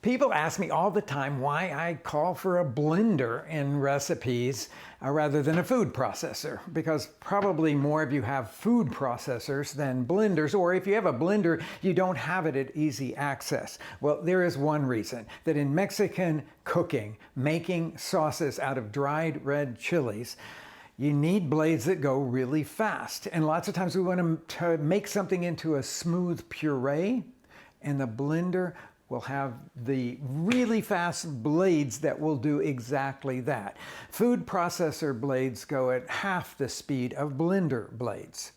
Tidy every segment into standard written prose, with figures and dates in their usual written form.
People ask me all the time why I call for a blender in recipes rather than a food processor, because probably more of you have food processors than blenders, or if you have a blender, you don't have it at easy access. Well, there is one reason, that in Mexican cooking, making sauces out of dried red chilies, you need blades that go really fast. And lots of times we want to make something into a smooth puree, and the blender will have the really fast blades that will do exactly that. Food processor blades go at half the speed of blender blades.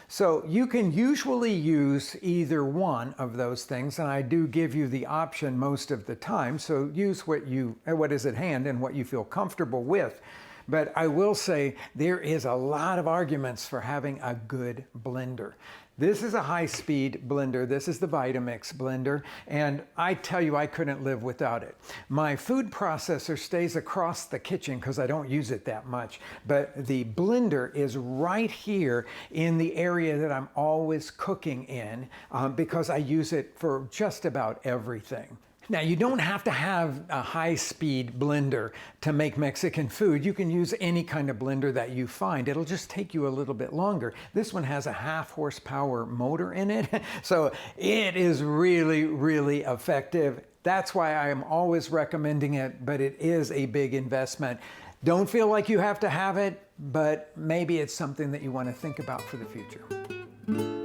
So you can usually use either one of those things, and I do give you the option most of the time, so use what is at hand and what you feel comfortable with. But I will say there is a lot of arguments for having a good blender. This is a high-speed blender. This is the Vitamix blender, and I tell you, I couldn't live without it. My food processor stays across the kitchen because I don't use it that much, but the blender is right here in the area that I'm always cooking in because I use it for just about everything. Now, you don't have to have a high-speed blender to make Mexican food. You can use any kind of blender that you find. It'll just take you a little bit longer. This one has a half-horsepower motor in it, so it is really, really effective. That's why I am always recommending it, but it is a big investment. Don't feel like you have to have it, but maybe it's something that you want to think about for the future.